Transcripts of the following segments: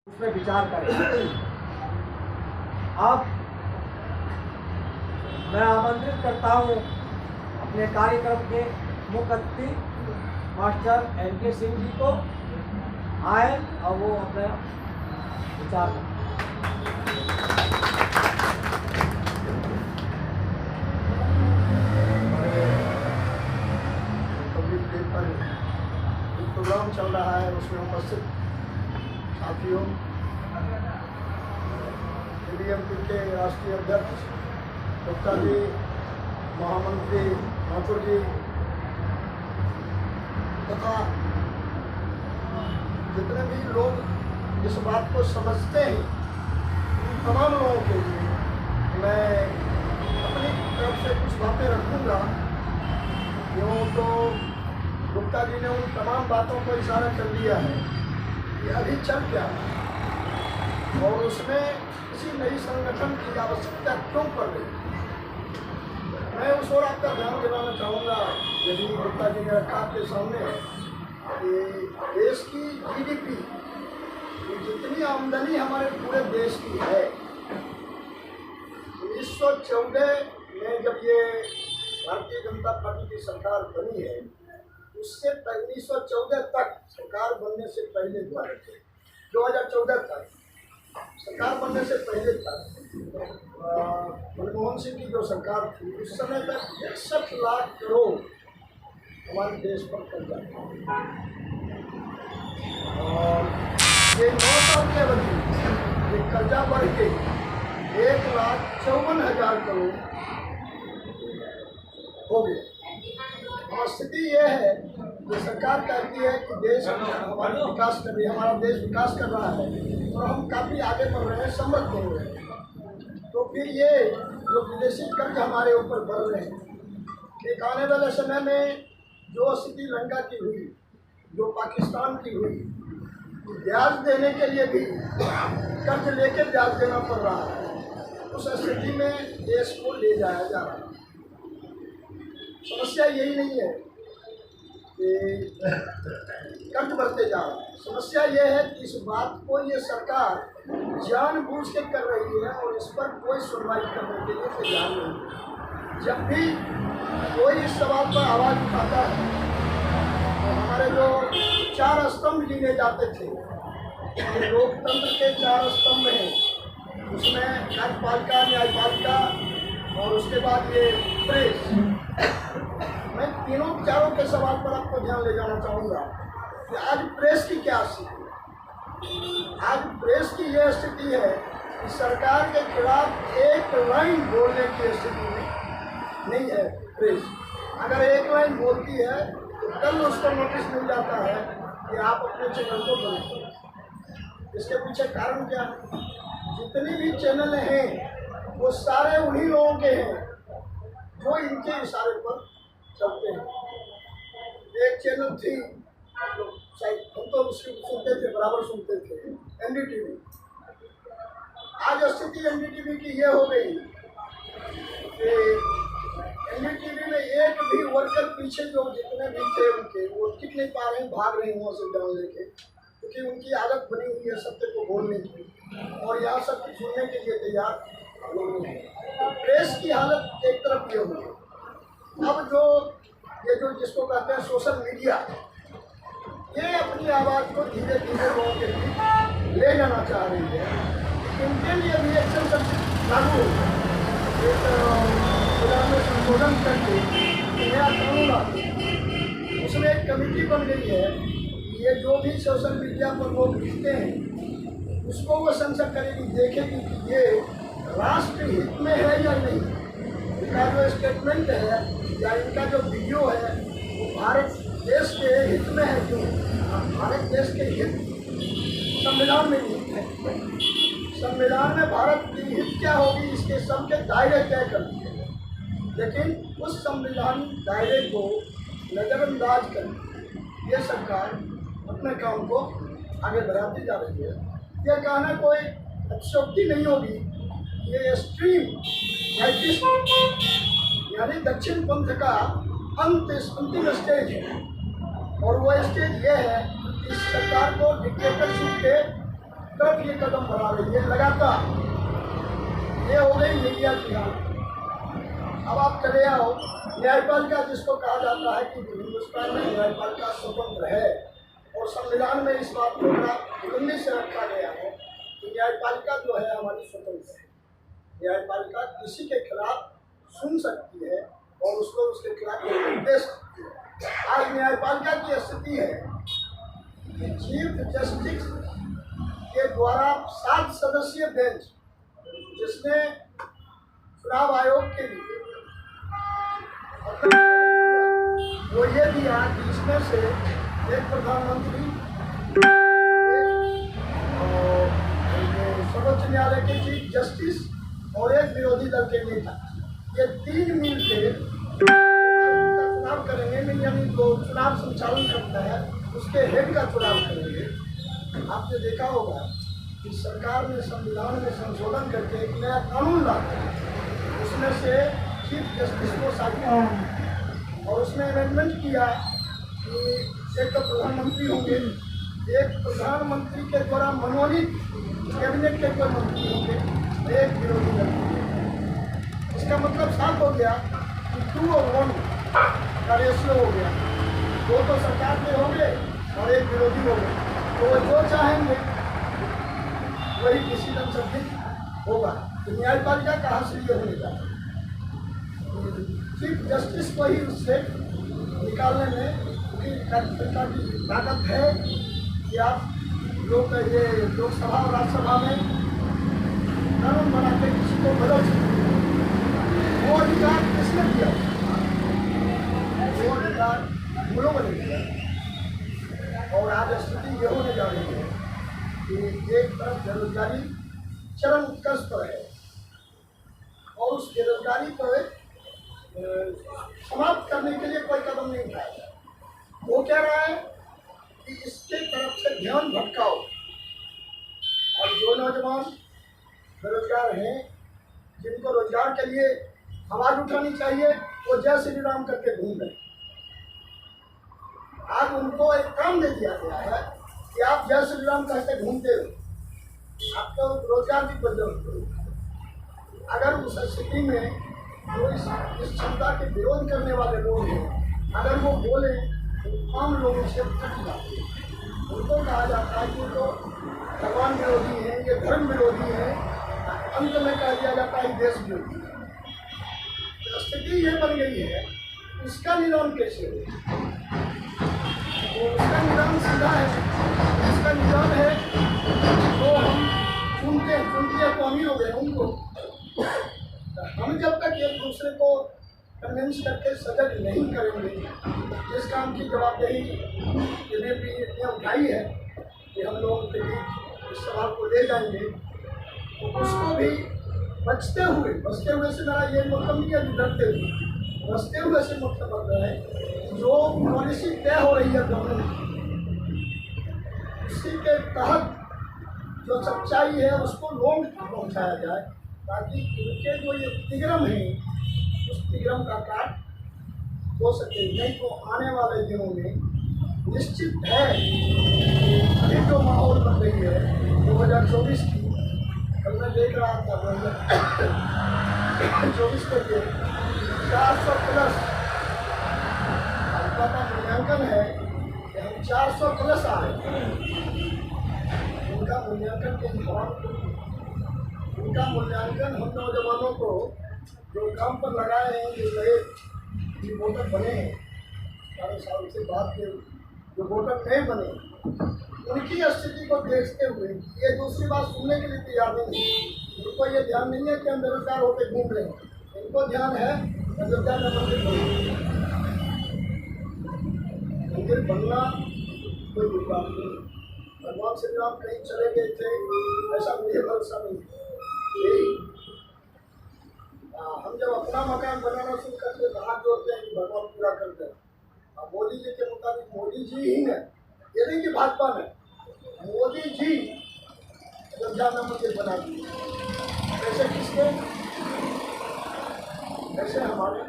उसमें विचार करें। अब मैं आमंत्रित करता हूँ अपने कार्यक्रम के मुख्य अतिथि मास्टर NK सिंह जी को, आए और वो अपने विचार करें। प्रोग्राम चल रहा है, उसमें उपस्थित साथियों, ABMP के राष्ट्रीय अध्यक्ष गुप्ता जी, महामंत्री माथुर जी तथा जितने भी लोग इस बात को समझते हैं, तमाम लोगों के लिए मैं अपनी तरफ से कुछ बातें रखूँगा। यूँ तो गुप्ता जी ने उन तमाम बातों को इशारा कर दिया है कि अभी चल क्या और उसमें किसी नई संगठन की आवश्यकता क्यों पड़ रही। मैं उस ओर आपका ध्यान दिलाना चाहूँगा, यदि गुप्ता जी ने रखा आपके सामने कि देश की GDP, जितनी आमदनी हमारे पूरे देश की है, 1914 में जब ये भारतीय जनता पार्टी की सरकार बनी है, उससे 1914 तक सरकार बनने से पहले 2014 तक सरकार बनने से पहले तक मनमोहन सिंह की जो सरकार थी, उस समय तक 61 लाख करोड़ हमारे देश पर कर्जा था और ये 9 साल की अवधि ये कर्जा बढ़ के 1,54,000 करोड़ हो गया। और स्थिति ये है कि सरकार कहती है कि देश हमारा विकास कर रही है, हमारा देश विकास कर रहा है और हम काफ़ी आगे बढ़ रहे हैं, समृद्ध हो रहे हैं। तो फिर ये जो विदेशी कर्ज हमारे ऊपर बढ़ रहे हैं, एक आने वाले समय में जो स्थिति श्रीलंका की हुई, जो पाकिस्तान की हुई, ब्याज देने के लिए भी कर्ज लेके ब्याज देना पड़ रहा है, उस स्थिति में देश को ले जाया जा रहा है। समस्या यही नहीं है कि कर्ज बढ़ते जा रहा है, समस्या ये है कि इस बात को ये सरकार जानबूझ के कर रही है और इस पर कोई सुनवाई करने के लिए तैयार नहीं है। जब भी कोई इस सवाल पर आवाज़ उठाता है तो हमारे जो 4 स्तंभ गिने जाते थे, लोकतंत्र के 4 स्तंभ हैं, उसमें कार्यपालिका, न्यायपालिका और उसके बाद ये प्रेस। मैं चारों के सवाल पर आपको ध्यान ले जाना चाहूँगा कि आज प्रेस की क्या स्थिति। आज प्रेस की यह स्थिति है कि सरकार के खिलाफ एक लाइन बोलने की स्थिति में नहीं है प्रेस। अगर एक लाइन बोलती है तो कल उसको नोटिस मिल जाता है कि आप अपने चैनल को बंद करें। इसके पीछे कारण क्या है? जितने भी चैनल हैं वो सारे उन्हीं लोगों के हैं जो इनके इशारे पर चलते हैं। एक चैनल थी, हम तो उसकी सुनते थे, बराबर सुनते थे, NDTV। आज स्थिति NDTV की ये हो गई कि NDTV में एक भी वर्कर पीछे जो जितने भी थे उनके, वो टिक नहीं पा रहे हैं, भाग रहे हैं वहाँ से डाउन लेके, क्योंकि उनकी आदत बनी हुई है सत्य को बोलने की और यहाँ सत्य सुनने के लिए तैयार लोग नहीं हैं। तो प्रेस की हालत एक तरफ ये हुई। अब ये जो जिसको कहते हैं सोशल मीडिया, ये अपनी आवाज़ को धीरे धीरे लोगों के बीच ले जाना चाह रही है। इनके लिए भी एक्शन लागू होगा, में संशोधन करके नया कानून आता, उसमें एक कमेटी बन गई है। ये जो भी सोशल मीडिया पर लोग लिखते हैं उसको वो संसद करेगी, देखेगी कि ये राष्ट्र हित में है या नहीं, इनका जो स्टेटमेंट है या इनका जो वीडियो है वो भारत देश के हित में है क्यों। भारत देश के हित संविधान में नहीं है। संविधान में भारत की हित क्या होगी इसके सबके दायरे तय करती है, लेकिन उस संविधान दायरे को नज़रअंदाज कर ये सरकार अपने काम को आगे बढ़ाती जा रही है। यह कहना कोई अतिशयोक्ति नहीं होगी, ये एक्सट्रीम राइटिस्ट यानी दक्षिण पंथ का अंतिम स्टेज है और वो स्टेज ये है कि सरकार को डिक्टेटरशिप के तरफ ये कदम बढ़ा रही है लगातार। ये हो गई मीडिया की हालत। अब आप चले आओ, न्यायपालिका जिसको कहा जाता है कि हिंदुस्तान में न्यायपालिका स्वतंत्र है, और संविधान में इस बात को बड़ा बुलंदी से रखा गया है कि न्यायपालिका जो है हमारी स्वतंत्र है। न्यायपालिका किसी के खिलाफ सुन सकती है और उसको उसके खिलाफ निर्देश सकती है। आज न्यायपालिका की स्थिति है कि चीफ जस्टिस के द्वारा 7 सदस्यीय बेंच, जिसने चुनाव आयोग के लिए वो ये दिया कि इसमें से एक प्रधानमंत्री, सर्वोच्च न्यायालय के चीफ जस्टिस और एक विरोधी दल के नेता, ये 3 मिल के चुनाव करेंगे। यानी जो चुनाव संचालन करता है उसके हेड का चुनाव करेंगे। आपने देखा होगा कि सरकार ने संविधान में संशोधन करके एक नया कानून लाया, उसमें से चीफ जस्टिस को शामिल और उसमें अमेंडमेंट किया कि एक तो प्रधानमंत्री होंगे, एक प्रधानमंत्री के द्वारा मनोनीत कैबिनेट के कोई मंत्री होंगे, एक विरोधी दल। इसका मतलब साफ हो गया कि 2 और 1 का रेशियो हो गया। 2 तो सरकार के होंगे और एक विरोधी होंगे, तो वो जो चाहेंगे वही डिसीजन सबमिट होगा। तो न्यायपालिका का हासिल ये होने का चीफ जस्टिस को ही उससे निकालने में उनकी ताकत है कि आप लोग ये लोकसभा और राज्यसभा में कानून बना के किसी को बदल सकते हैं। वो अधिकार किसने दिया? वो अधिकार हम लोगों ने दिया। और आज स्थिति ये होने जा रही है कि एक तरफ बेरोजगारी चरम उत्कर्ष पर है और उस बेरोजगारी को समाप्त करने के लिए कोई कदम नहीं उठाया। वो कह रहा है कि इसके तरफ से ध्यान भटकाओ, और जो नौजवान बेरोजगार हैं, जिनको रोजगार के लिए आवाज उठानी चाहिए, वो जय श्री राम करके घूम रहे। आज उनको एक काम दे दिया गया है कि आप जय श्री राम करके घूमते हो, आपको रोजगार की कोई जरूरत नहीं। अगर उस स्थिति में जो इस क्षमता के विरोध करने वाले लोग हैं, अगर वो बोले तो आम लोगों से कट जाते हैं। उनको कहा जाता है कि तो भगवान विरोधी हैं, ये धर्म विरोधी है, अंत में कह दिया जाता है देश विरोधी है। तो स्थिति ये बन गई है, उसका निदान कैसे हो? तो उसका निदान सीधा है। उसका निदान है तो हम सुनते हैं तो अमीर हो गए उनको। हम जब तक एक दूसरे को कन्विंस करके सजग नहीं करेंगे, जिस काम की जवाबदेही बीजेपी ने उठाई है कि हम लोगों के बीच इस सवाल को ले जाएंगे, तो उसको भी बचते हुए से मेरा ये मतलब नहीं है कि डरते हुए, बचते हुए से मतलब है जो पॉलिसी तय हो रही है गवर्नमेंट, उसी के तहत जो सच्चाई है उसको लोगों तक पहुँचाया जाए, ताकि इनके जो ये तिग्रम है उस तिग्रम का काट हो सके। नहीं तो आने वाले दिनों में निश्चित है अभी जो माहौल बन रही है 2024 की, कल मैं देख रहा था 2024 के लिए 400 प्लस भाजपा का मूल्यांकन है कि हम 400 प्लस आ रहे हैं। उनका मूल्यांकन के जवाब, उनका मूल्यांकन हम नौजवानों को जो काम पर लगाए हैं, जो नए वोटर बने हैं 12 साल से बाद के जो वोटर नहीं बने, उनकी स्थिति को देखते हुए ये दूसरी बात सुनने के लिए तैयार नहीं है। उनको ये ध्यान नहीं है कि हम बेरोजगार होकर घूम रहे हैं, इनको ध्यान है अयोध्या में मंदिर बनना कोई बुरी बात नहीं। भगवान श्री राम कहीं चले गए थे ऐसा मुझे भरोसा नहीं है। हम जब अपना मकान बनाना शुरू करते तो हाथ जोड़ते हैं कि भगवान पूरा कर दे। अब मोदी जी के मुताबिक मोदी जी ही है, ये नहीं कि भाजपा ने, मोदी जी अयोध्या में मंदिर बना दिए। ऐसे किसके? ऐसे हमारे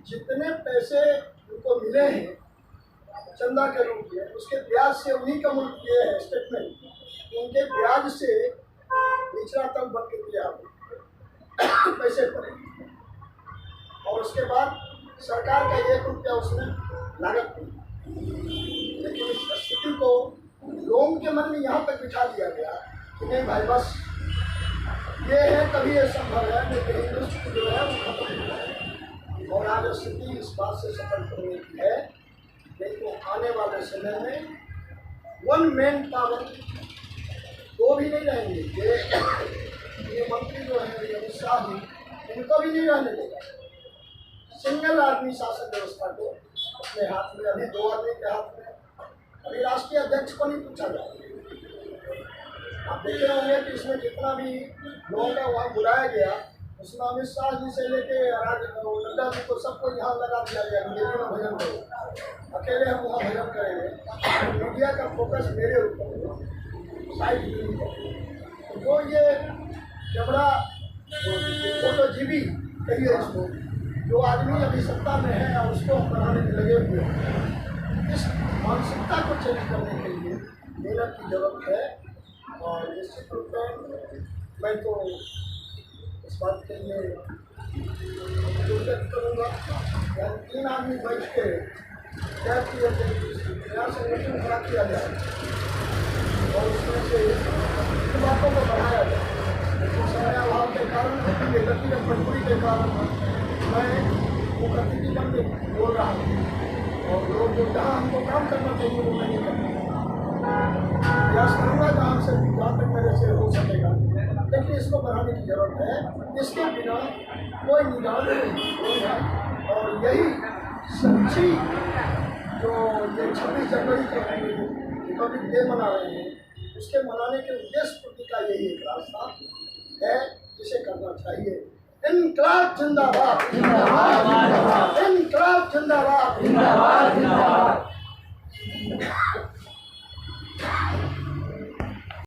जितने पैसे उनको मिले हैं चंदा के रूप में, उसके ब्याज से उन्हीं का मुल्क किए है स्टेटमेंट उनके ब्याज से निचला तक बन के दिया पैसे पड़े, और उसके बाद सरकार का 1 रुपया उसमें लागत हुई। लेकिन इस स्थिति को लोगों के मन में यहाँ तक बिठा दिया गया कि नहीं भाई बस ये है, तभी ये संभव है, नहीं तो हिंदुस्तान जो है वो खत्म हो जाए। और आज स्थिति इस बात से सतर्क होने की है, नहीं तो आने वाले समय में 1 मैन पावर वो भी नहीं रहेंगे। ये मंत्री जो है अमित शाह जी, इनको भी नहीं रहने देगा। सिंगल आदमी शासन व्यवस्था को अपने हाथ में, अभी 2 आदमी के हाथ में, अभी राष्ट्रीय अध्यक्ष को नहीं पूछा जाए। आप देखे होंगे कि इसमें जितना भी लोगों का वहाँ बुलाया गया, उसमें अमित शाह जी से लेके नड्डा जी को सबको यहाँ लगा दिया गया, दिल्ली में भजन करो, अकेले हम वहाँ भजन करेंगे। मीडिया का फोकस मेरे ऊपर, साइड जो ये कैमरा फोटो जीबी कहिए इसको, जो आदमी अभी सत्ता में है और उसको बनाने में लगे हुए हैं, इस मानसिकता को चेंज करने के लिए मेहनत की जरूरत है। और निश्चित रूप में मैं तो इस बात के लिए व्यक्त करूँगा कि 3 आदमी बैठ के तय किए थे नया संगठन खड़ा किया जाए और उसमें से इन बातों को बढ़ाया जाए। लेकिन समय अभाव के कारण, गति में मजबूरी के कारण मैं मुखर्जी बन के बोल रहा हूँ, और लोग जो जहाँ हमको काम करना चाहिए वो नहीं करते। प्रयास करूँगा जहाँ तक मेरे से हो सकेगा, लेकिन इसको बढ़ाने की जरूरत है। इसके बिना कोई निदान नहीं है। और यही सच्ची जो ये 26 जनवरी के रिपब्लिक डे मना रहे हैं, उसके मनाने के उद्देश्य पूर्ति का यही एक रास्ता है जिसे करना चाहिए। इनकलाब जिंदाबाद।